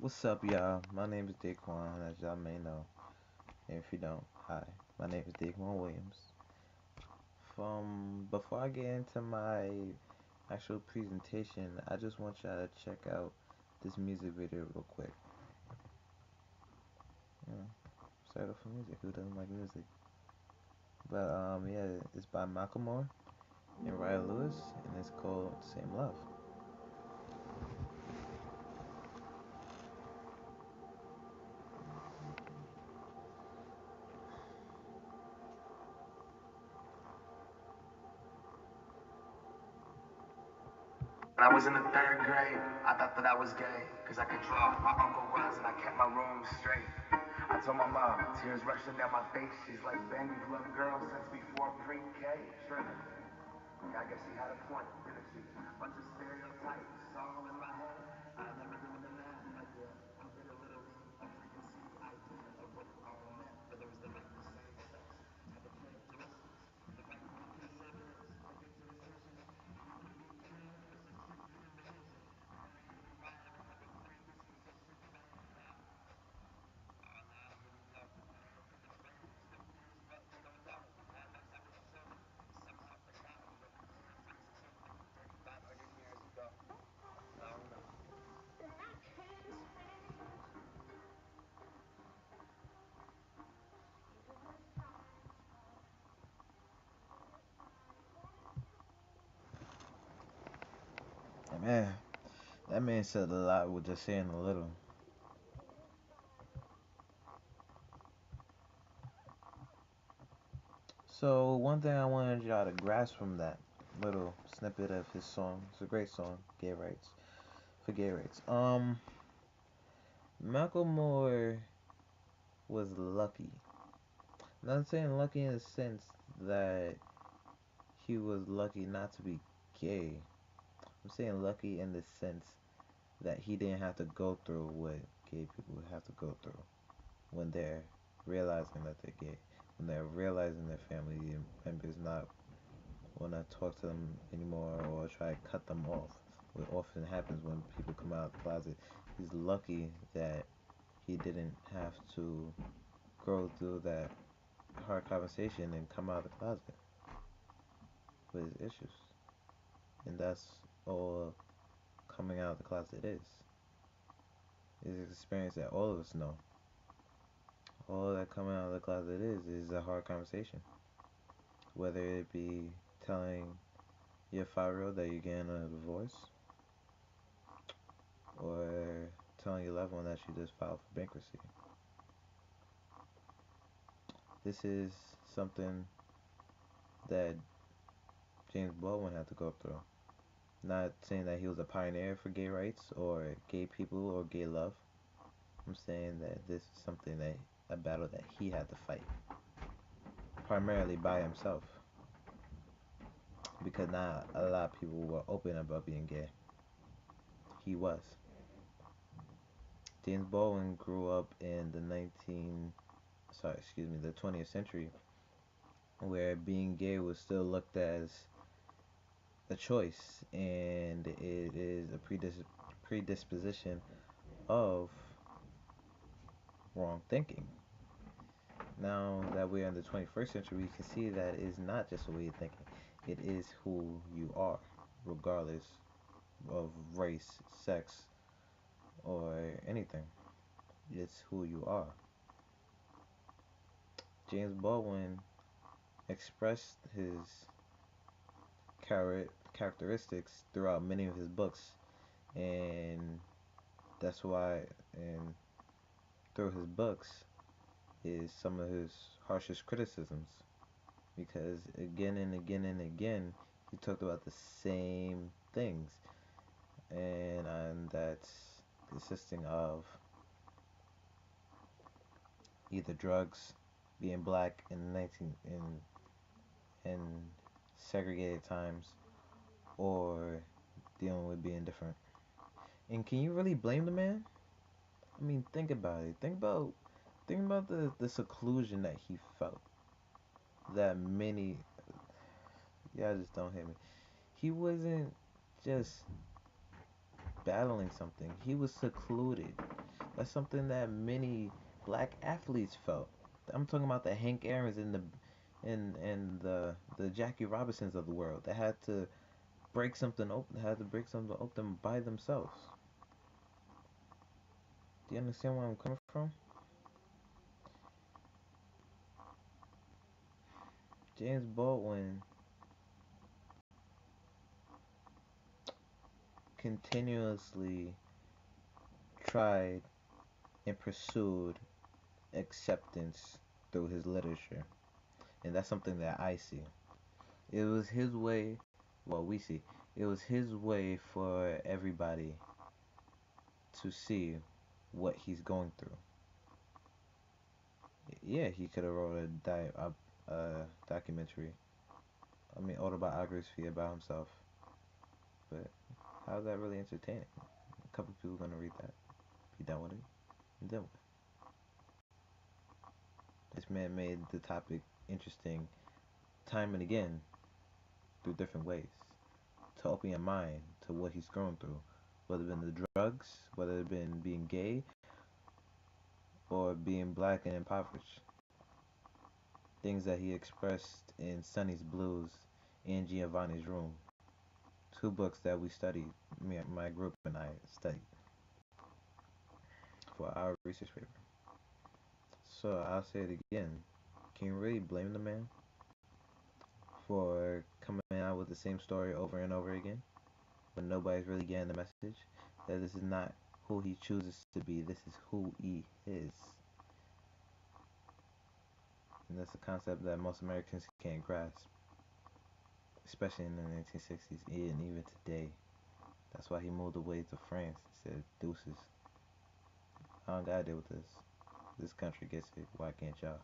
What's up, y'all? My name is Daquan, as y'all may know. And if you don't, hi. My name is Daquan Williams. Before I get into my actual presentation, I just want y'all to check out this music video real quick. You know, start off for music. Who doesn't like music? But yeah, it's by Macklemore and Ryan Lewis, and it's called "Same Love." When I was in the third grade, I thought that I was gay, cause I could draw. My uncle was, and I kept my room straight. I told my mom, tears rushing down my face. She's like, Ben, you've loved girls since before pre-K. Sure enough. Yeah, I guess she had a point, didn't she? Bunch of stereotypes all in my head. I never doing the math, but yeah, I'm bitter literally a preconceived idea of what it all meant. Whether it was the right to same sex, had the characteristics, the right to be conservative, open to decision, And man, that man said a lot with just saying a little. So one thing I wanted y'all to grasp from that little snippet of his song, it's a great song, Gay Rights, for gay rights. Macklemore was lucky. Not saying lucky in the sense that he was lucky not to be gay. I'm saying lucky in the sense that he didn't have to go through what gay people have to go through when they're realizing that they're gay, when they're realizing their family members not want to talk to them anymore or try to cut them off. What often happens when people come out of the closet. He's lucky that he didn't have to go through that hard conversation and come out of the closet with his issues. And that's all coming out of the closet is. Is an experience that all of us know. All that coming out of the closet is a hard conversation. Whether it be telling your 5 year old that you're getting a divorce or telling your loved one that you just filed for bankruptcy. This is something that James Baldwin had to go through. Not saying that he was a pioneer for gay rights or gay people or gay love. I'm saying that this is something that a battle that he had to fight primarily by himself because not a lot of people were open about being gay. He was. James Baldwin grew up in the 20th century where being gay was still looked as a choice and it is a predisposition of wrong thinking. Now that we're in the 21st century, we can see that it's not just a way of thinking, it is who you are, regardless of race, sex, or anything. It's who you are. James Baldwin expressed his characteristics throughout many of his books, and that's why, and through his books, is some of his harshest criticisms because again and again and again he talked about the same things and that's consisting of either drugs, being black in 19 in segregated times, or dealing with being different. And can you really blame the man? I mean, think about it. Think about the seclusion that he felt. That many, yeah, just don't hit me. He wasn't just battling something. He was secluded. That's something that many black athletes felt. I'm talking about the Hank Aaron's and the Jackie Robinsons of the world that had to break something open by themselves. Do you understand where I'm coming from? James Baldwin continuously tried and pursued acceptance through his literature, and that's something that I see. It was his way, well, we see, it was his way for everybody to see what he's going through. Yeah, he could have wrote a documentary, I mean, autobiography about himself, but how's that really entertaining? A couple people gonna read that, be done with it, and done with it. This man made the topic interesting time and again through different ways to open your mind to what he's going through, whether it been the drugs, whether it been being gay, or being black and impoverished. Things that he expressed in Sonny's Blues and Giovanni's Room, two books that we studied, my group and I studied for our research paper. So I'll say it again. Can you really blame the man for coming out with the same story over and over again when nobody's really getting the message that this is not who he chooses to be, this is who he is? And that's a concept that most Americans can't grasp, especially in the 1960s and even today. That's why he moved away to France and said, deuces. I don't gotta deal with this. This country gets it. Why can't y'all?